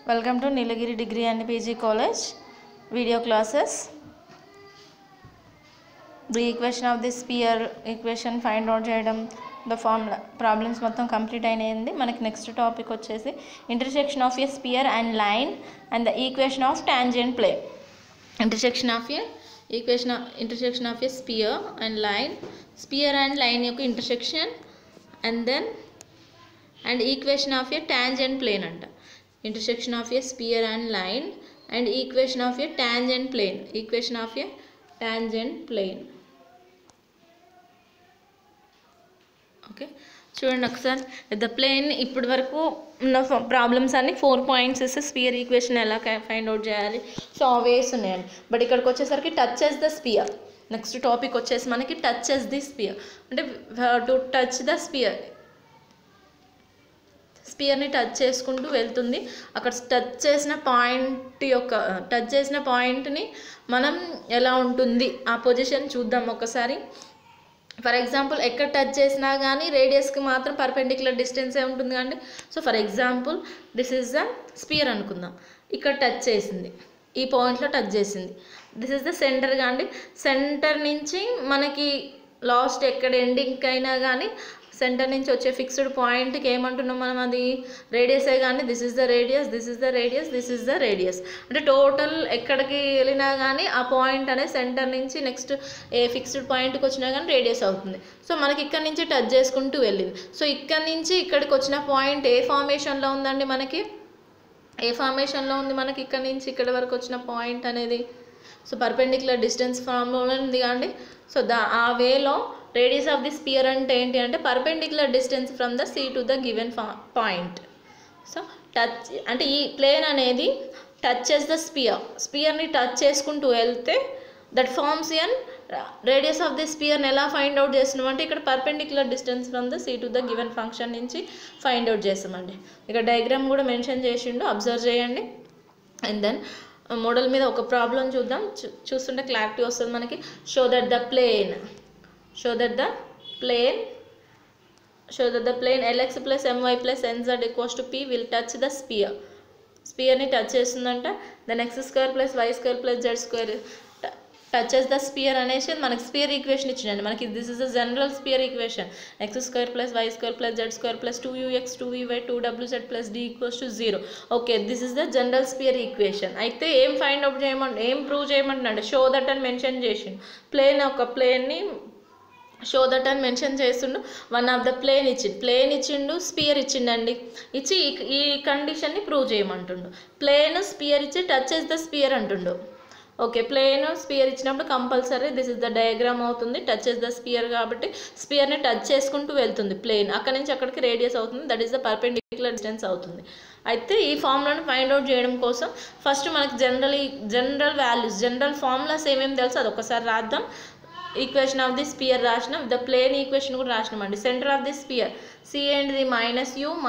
Welcome to Nilagiri Degree and PG College video classes. The equation of this sphere equation find out cheyadam the formula problems మొత్తం complete అయినది. మనకి next topic వచ్చేసి intersection of a sphere and line and the equation of tangent plane. Intersection of a sphere and line యొక్క intersection and equation of a tangent plane anta. Intersection of a sphere and line and equation of a tangent plane. Okay, చూడండి ఒకసారి the plane ఇప్పటి వరకు ఉన్న problems అన్ని 4 points ఇస్తే spear equation ఎలా find out చేయాలి, సో ఆవేస్ ఉన్నాయండి. బట్ ఇక్కడికి వచ్చేసరికి touches the spear. Next topic వచ్చేసి మనకి టచెస్ ది స్పియర్, అంటే టు టచ్ ద స్పియర్ని టచ్ చేసుకుంటూ వెళ్తుంది. అక్కడ టచ్ చేసిన పాయింట్ని మనం ఎలా ఉంటుంది ఆ పొజిషన్ చూద్దాం ఒకసారి. ఫర్ ఎగ్జాంపుల్ ఎక్కడ టచ్ చేసినా కానీ రేడియస్కి మాత్రం పర్పెండిక్యులర్ డిస్టెన్సే ఉంటుంది కండి. So for example this is the spear అనుకుందాం. ఇక్కడ టచ్ చేసింది, ఈ పాయింట్లో టచ్ చేసింది. దిస్ ఈజ్ ద సెంటర్ కాండి. సెంటర్ నుంచి మనకి లాస్ట్ ఎక్కడ ఎండింగ్కి అయినా కానీ సెంటర్ నుంచి వచ్చే ఫిక్స్డ్ పాయింట్కి ఏమంటున్నాం మనం, అది రేడియసే కానీ దిస్ ఈజ్ ద రేడియస్. అంటే టోటల్ ఎక్కడికి వెళ్ళినా కానీ ఆ పాయింట్ అనేది సెంటర్ నుంచి నెక్స్ట్ ఏ ఫిక్స్డ్ పాయింట్కి వచ్చినా కానీ రేడియస్ అవుతుంది. సో మనకి ఇక్కడ నుంచి టచ్ చేసుకుంటూ వెళ్ళింది. సో ఇక్కడ నుంచి ఇక్కడికి వచ్చిన పాయింట్ ఏ ఫార్మేషన్లో ఉందండి, మనకి ఇక్కడ నుంచి ఇక్కడ వరకు వచ్చిన పాయింట్ అనేది. సో పర్పెండిక్యులర్ డిస్టెన్స్ ఫామ్లో ఉంది కాండి. సో ఆ వేలో రేడియస్ ఆఫ్ ది స్పియర్ అంటే ఏంటి అంటే perpendicular distance from the C to the given point. So touch అంటే ఈ ప్లేన్ అనేది టచెస్ ద స్పియర్ని టచ్ చేసుకుంటూ వెళ్తే that forms an radius of the స్పియర్ని ఎలా ఫైండ్ అవుట్ చేస్తున్నాం అంటే ఇక్కడ perpendicular distance from the C to the given function నుంచి ఫైండ్ అవుట్ చేస్తామండి. ఇక్కడ డయాగ్రామ్ కూడా మెన్షన్ చేసిండు, అబ్జర్వ్ చేయండి. అండ్ దెన్ మోడల్ మీద ఒక ప్రాబ్లం చూద్దాం, చూస్తుంటే క్లారిటీ వస్తుంది మనకి. Show that the plane lx plus my plus nz equals to p will touch the స్పియర్ని టచ్ చేస్తుందంట. Then x square plus y square plus z square touches the sphere అనేసి మనకి స్పియర్ ఈక్వేషన్ ఇచ్చిందండి. మనకి this is the general sphere equation. x square plus y square plus z square plus 2ux 2vy 2wz plus d equals to 0. Okay, this is the general sphere equation. అయితే ఏం find out ఏం prove చేయమంటున్నాడు, show that అని mention చేసిండు. ప్లేన్ని show that అని mention చేస్తుండు. One of the plane ఇచ్చిండు, స్పియర్ ఇచ్చిండండి. ఇచ్చి ఈ కండిషన్ని ప్రూవ్ చేయమంటుండు. ప్లేన్ స్పియర్ ఇచ్చి టచెస్ ద స్పియర్ అంటుండు. ఓకే, ప్లేన్ స్పియర్ ఇచ్చినప్పుడు compulsory this is the diagram అవుతుంది. టచెస్ ద స్పియర్ కాబట్టి స్పియర్ని టచ్ చేసుకుంటూ వెళ్తుంది ప్లేన్. అక్కడ నుంచి అక్కడికి రేడియస్ అవుతుంది, that is the perpendicular distance అవుతుంది. అయితే ఈ ఫార్ములాను ఫైండ్ అవుట్ చేయడం కోసం ఫస్ట్ మనకి జనరల్ వాల్యూస్, జనరల్ ఫార్ములాస్ ఏమేమి తెలుసు అది ఒకసారి రాద్దాం. ఈక్వేషన్ ఆఫ్ ది స్పియర్ రాసినాం, ద ప్లేన్ ఈక్వేషన్ కూడా రాసినామండి. Centre of the sphere C and the -u -v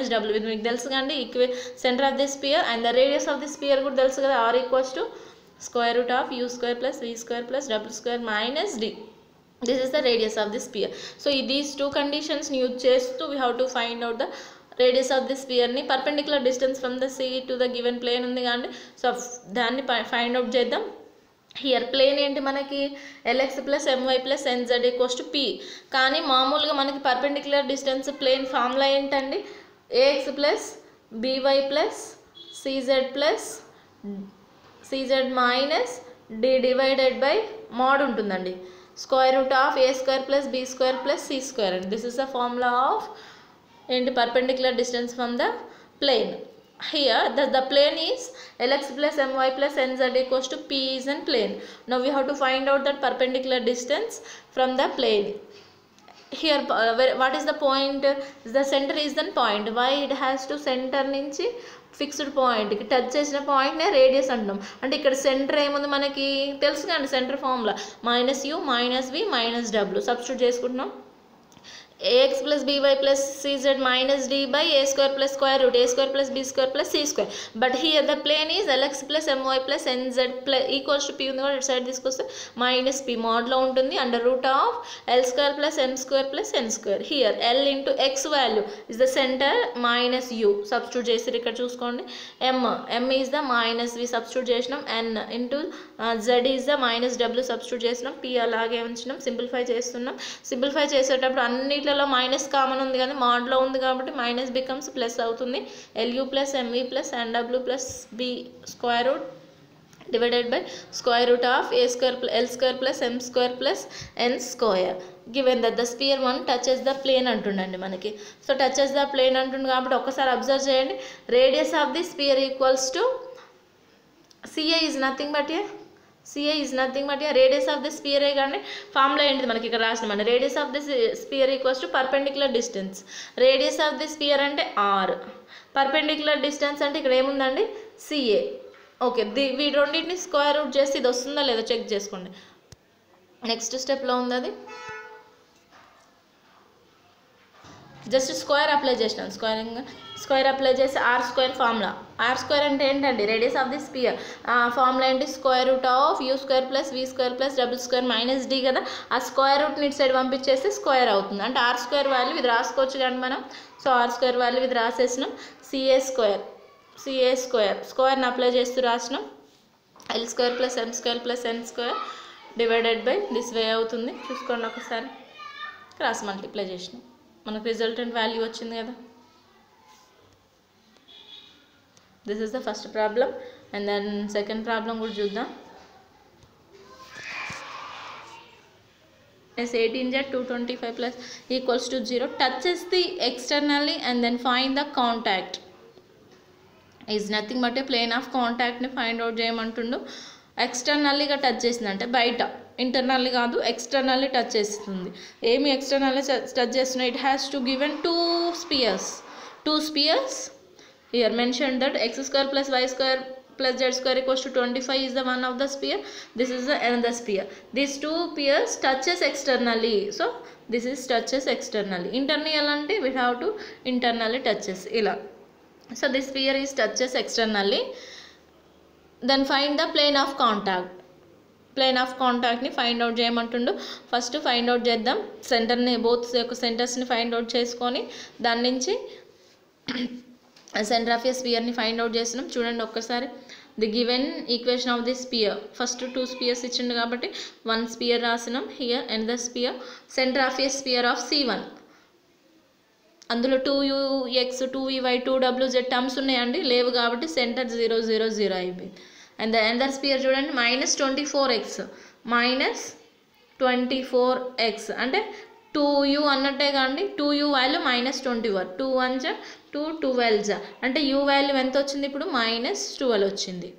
-w, ఇది మీకు తెలుసు కండి. Centre of the sphere and the radius of the sphere కూడా తెలుసు కదా, r equals to square root of u square plus v square plus w square minus d. This is the radius of the sphere. So these two కండిషన్స్ని use చేస్తూ we have to find out the radius of the స్పియర్ని. Perpendicular distance from the C to the given plane ఉంది కానీ, so దాన్ని find out చేద్దాం. Here plane ఏంటి మనకి lx plus my plus nz equals to p. కానీ మామూలుగా మనకి పర్పెండిక్యులర్ డిస్టెన్స్ ప్లేన్ ఫార్ములా ఏంటండి, ax plus by plus cz minus d divided by mod ఉంటుందండి. Square root of a square plus b square plus c square అండి. This is the formula of ఏంటి perpendicular distance from the plane. Here the plane is lx plus my plus nz equals to p is an plane. Now we have to find out that perpendicular distance from the plane. Here what is the point, the center is the point. Why it has to center నుంచి fixed పాయింట్కి touch చేసిన పాయింట్నే radius అంటున్నాం. అంటే ఇక్కడ centre ఏముంది మనకి తెలుసు కానీ centre formula -u -v -w substitute చేసుకుంటున్నాం. ax plus by plus cz minus d by a square plus square root a square plus b square plus c square. But here the plane is lx plus my plus nz plus equals to p ఉంది కూడా side తీసుకొస్తే minus p మోడ్లో ఉంటుంది under root of l square plus m square plus n square. Here l into x value is the center minus u substitute చేసి ఇక్కడ చూసుకోండి. m is the minus v substitute చేసినాం. n into z is the minus w substitute చేసినాం. p అలాగే ఉంచినాం. Simplify చేస్తున్నాం. Simplify చేసేటప్పుడు అన్నిట్లలో minus common ఉంది కానీ మోడ్లో ఉంది కాబట్టి మైనస్ బికమ్స్ ప్లస్ అవుతుంది. lu plus mv plus nw plus b square root divided by square root of a square l square plus m square plus n square. Given that the sphere 1 touches the plane అంటుండండి మనకి. So touches the plane అంటుంది కాబట్టి ఒకసారి observe చేయండి. Radius of the sphere equals to CA is nothing but a radius of the sphere కానీ formula ఏంటిది మనకి ఇక్కడ రాసినామండి. Radius of the sphere equals to perpendicular distance. Radius of the sphere అంటే r, పర్పెండిక్యులర్ డిస్టెన్స్ అంటే ఇక్కడ ఏముందండి CA. Okay, వీటి రెండింటిని స్క్వేర్ రూట్ చేసి ఇది వస్తుందా లేదా చెక్ చేసుకోండి. నెక్స్ట్ స్టెప్లో ఉంది అది. జస్ట్ స్క్వేర్ అప్లై చేసినాను. స్క్వేర్ అప్లై చేసి R square formula. R square అంటే ఏంటండి radius of the sphere. Formula ఏంటి square root of U square plus V square plus double square minus D కదా. ఆ స్క్వేర్ రూట్ని ఇటు సైడ్ పంపించేస్తే స్క్వేర్ అవుతుంది. అంటే ఆర్ స్క్వేర్ వాల్యూ ఇది రాసుకోవచ్చు కానీ మనం. సో ఆర్ స్క్వేర్ వాల్యూ ఇది రాసేసినాం. సిఏ స్క్వేర్ని అప్లై చేస్తూ రాసినాం. L square plus M square plus N square divided by this way అవుతుంది. చూసుకోండి ఒకసారి. క్రాస్ మల్టిప్లై చేసినాం. మనకు రిజల్టెంట్ వాల్యూ వచ్చింది కదా. This is the first problem. And then second problem కూడా చూద్దాం. 18z 225 plus equals to 0 touches the externally and then find the contact. Is nothing but a plane of contact ని find out చేయమంటుండు. ఎక్స్టర్నల్లీగా touch చేసిందంటే బయట, internally కాదు externally touch చేస్తుంది. ఏమి ఎక్స్టర్నల్లీ టచ్ చేస్తున్నాయి? It has to given two spheres here mention that x square plus y square plus z square equals to 25 is the one of the sphere. This is the another sphere. These two spheres touches externally. So this is touches externally. Internally ante we have to internally touches ila. So this sphere is touches externally. Then find the plane of contact. Plane of contact ని find out చేయమంటుండు. First find out చేద్దాం. సెంటర్ని both యొక్క సెంటర్స్ని find out చేసుకొని దాని నుంచి centre of a స్పియర్ని find out చేస్తున్నాం. చూడండి ఒక్కసారి. The given equation of the sphere. First 2 spheres ఇచ్చిండు కాబట్టి 1 స్పియర్ రాసినాం. Here and the sphere centre of a sphere of C1. అందులో 2ux 2vy 2wz టర్మ్స్ ఉన్నాయండి, లేవు కాబట్టి సెంటర్ 0 0 0 అయిపోయింది. అండ్ ద అండర్ స్పియర్ చూడండి -24x అంటే 2u అన్నట్టే కాండి. 2u value -24. 2 1 2 12 అంటే u వాల్యూ ఎంత వచ్చింది ఇప్పుడు? -12 వచ్చింది.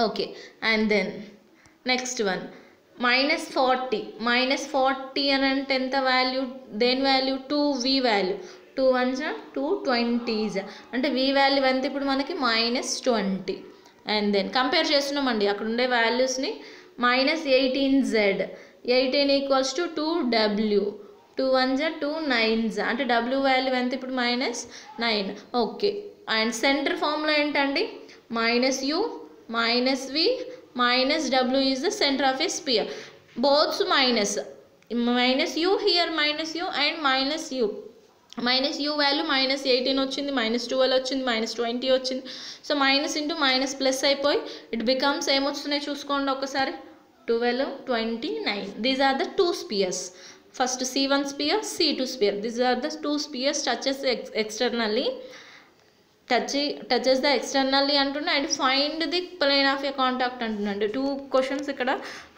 Okay, and then next one -40 అని అంటే ఎంత వాల్యూ? దేని వాల్యూ? 2v value. 2 1 2 20 అంటే v వాల్యూ ఎంత ఇప్పుడు మనకి? -20. అండ్ దెన్ కంపేర్ చేస్తున్నామండి అక్కడ ఉండే వాల్యూస్ని. -18z 18 equals to 2w. 2 1 2 9 అంటే w వాల్యూ ఎంత ఇప్పుడు? -9. ఓకే, అండ్ సెంటర్ ఫార్ములా ఏంటండి? -u -v -w is the center of a sphere. Both minus -u here -u and -u. -u value -18 వచ్చింది, -12 వచ్చింది, -20 వచ్చింది. So minus into minus plus అయిపోయి it becomes ఏమొస్తున్నాయి చూసుకోండి ఒకసారి. 12 29. These are the two spheres. First C1 sphere, C2 sphere. These are the two spheres touches externally. touches the externally అంటున్నా and find the plane of a contact అంటున్నాండి. 2 questions ఇక్కడ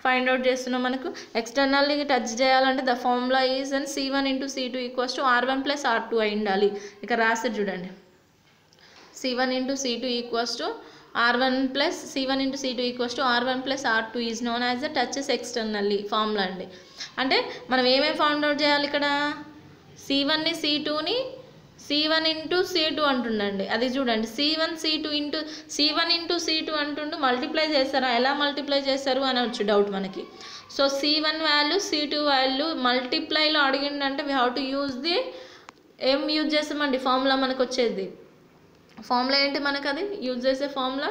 find out చేస్తున్నాం. మనకు externally touch చేయాలంటే the formula is and C1 × C2 equals to R1 + R2 అయి ఉండాలి. ఇక్కడ రాస్తారు చూడండి. C1 × C2 equals to R1 + R2 is known as the touches externally formula అండి. అంటే మనం ఏమేమి ఫైండ్ అవుట్ చేయాలి ఇక్కడ? C1ని C2ని C1 ఇంటూ C2 అంటుండండి, అది చూడండి C1 ఇంటూ C2 అంటుండు. మల్టిప్లై చేస్తారా, ఎలా మల్టిప్లై చేస్తారు అని వచ్చు డౌట్ మనకి. So C1 value C2 value మల్టిప్లైలో అడిగిందంటే we have to use the ఏం యూజ్ చేస్తామండి, ఫార్ములా మనకు వచ్చేది. ఫార్ములా ఏంటి మనకు, అది యూజ్ చేసే ఫార్ములా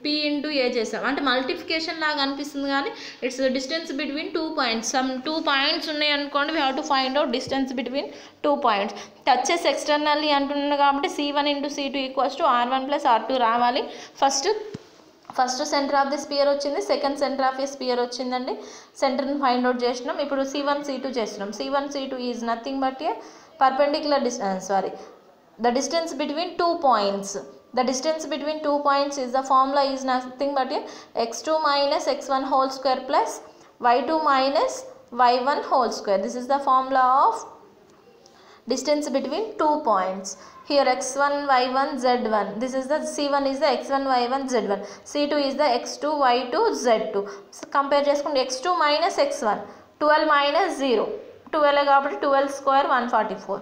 P ఇంటూ ఏ చేసాం అంటే మల్టిప్లికేషన్ లాగా అనిపిస్తుంది కానీ it's distance between 2 points. Some 2 points ఉన్నాయి అనుకోండి, we have to find out distance between 2 points. Touches externally అంటున్నాను కాబట్టి C1 into C2 equals to R1 plus R2 రావాలి. First centre of the sphere వచ్చింది, second centre of the sphere వచ్చిందండి. సెంటర్ని find out చేసినాం. ఇప్పుడు C1 C2 చేస్తున్నాం. C1 C2 is nothing but A perpendicular the distance between 2 points. The distance between 2 points is the formula is nothing but a x2 minus x1 whole square plus y2 minus y1 whole square. This is the formula of distance between 2 points. Here x1 y1 z1, this is the C1 is the x1 y1 z1, C2 is the x2 y2 z2. So compare చేసుకుంటే x2 minus x1 12 minus 0 12 కాబట్టి 12 square 144,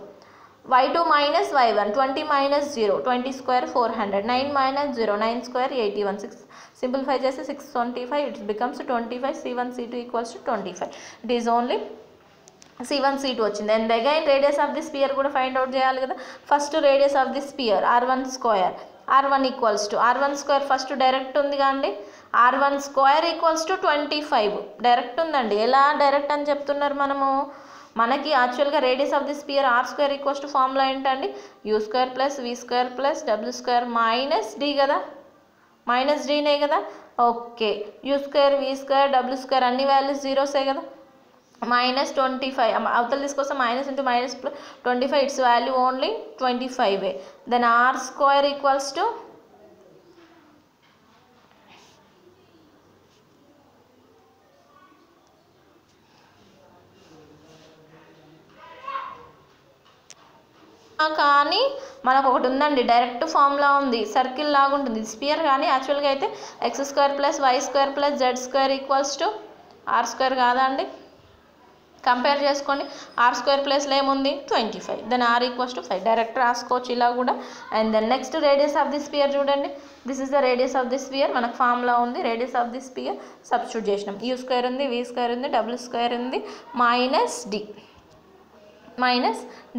y2 minus y1 20 minus 0 20 square 400, 9 minus 0 9 square 81, 6 simplify చేస్తే 625, it becomes 25. C1 C2 equals to 25. It is only C1 C2 వచ్చింది. And again radius of the sphere కూడా find out చేయాలి కదా. First radius of the spear R1 square, R1 equals to R1 square first direct ఉంది కాండి, R1 square equals to 25 direct ఉందండి. ఎలా direct అని చెప్తున్నారు మనము, మనకి యాక్చువల్గా radius of the sphere R square equals to formula ఏంటండి, U square plus V square plus W square minus D కదా, మైనస్ డీనే కదా. Okay, U square V square W square అన్ని వాల్యూస్ జీరోసే కదా. మైనస్ 25 అవతల తీసుకొస్తే minus into minus plus 25, it's value only 25. Then R square equals to కానీ మనకు ఒకటి ఉందండి, డైరెక్ట్ ఫార్ములా ఉంది, సర్కిల్ లాగా ఉంటుంది స్పియర్. కానీ యాక్చువల్గా అయితే X square plus Y square plus Z square equals to R square కాదా అండి. కంపేర్ చేసుకోండి, ఆర్ స్క్వేర్ ప్లస్లో ఏముంది 25, then R equals to 5 direct రాసుకోవచ్చు ఇలా కూడా. And then next radius of the sphere చూడండి, this is the radius of the sphere. మనకు ఫార్ములా ఉంది, radius of the sphere substitute చేసినాం. యూ స్క్వేర్ ఉంది, వి స్క్వేర్ ఉంది, డబ్ల్యూ స్క్వేర్ ఉంది, మైనస్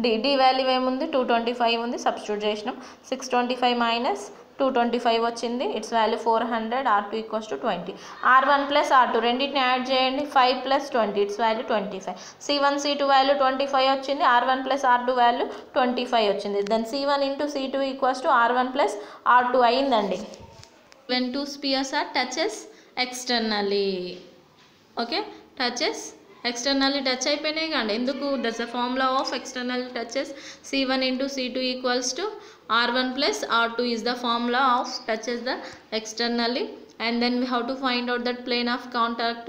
డి డి వాల్యూ ఏముంది 225 ఉంది, సబ్స్టిట్యూట్ చేసినాం. 625 మైనస్ 225 వచ్చింది, it's value 400. R2 equals to 20. R1 plus R2 రెండింటిని యాడ్ చేయండి, 5 plus 20, it's value 25. C1 C2 value 25 వచ్చింది, R1 ప్లస్ R2 వాల్యూ 25 వచ్చింది. Then C1 into C2 equals to R1 plus R2 అయిందండి. When two spheres are touches externally, okay, touches externally touch అయిపోయినాయి కానీ ఎందుకు, that's the formula of external touches. C1 into C2 equals to R1 plus R2 is the formula of touches the externally. And then we have to find out that plane of contact,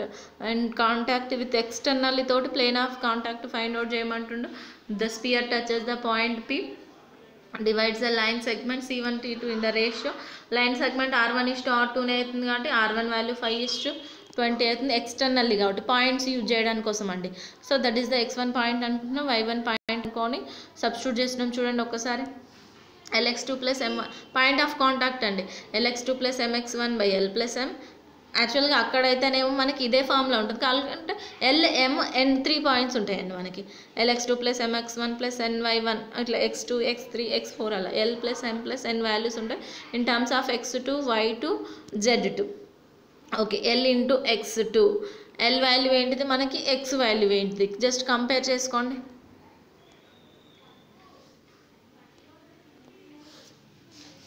and contact with externally toti plane of contact find out cheyamantundu. The sphere touches the point P, divides the line segment C1 T2 in the ratio. Line segment R1 is to R2 ne aitundi kabatti R1 value 5 is to 20 అవుతుంది externally కాబట్టి points use చేయడానికి కోసం అండి. So that is the x1 point అనుకుంటున్నాం, y1 point అనుకొని substitute చేసినాం. చూడండి ఒక్కసారి, LX2 plus M point of contact అండి, LX2 plus MX1 by L plus M. యాక్చువల్గా అక్కడైతేనేమో మనకి ఇదే ఫార్ములా ఉంటుంది, కావాలంటే LM N3 పాయింట్స్ ఉంటాయండి మనకి. LX2 plus MX1 plus NY1 అట్లా X2 X3 X4 అలా L plus M plus N values ఉంటాయి in terms of X2 Y2 Z2. Okay, L into X2, L value ఏంటిది మనకి, X వాల్యూ ఏంటిది, just compare చేసుకోండి.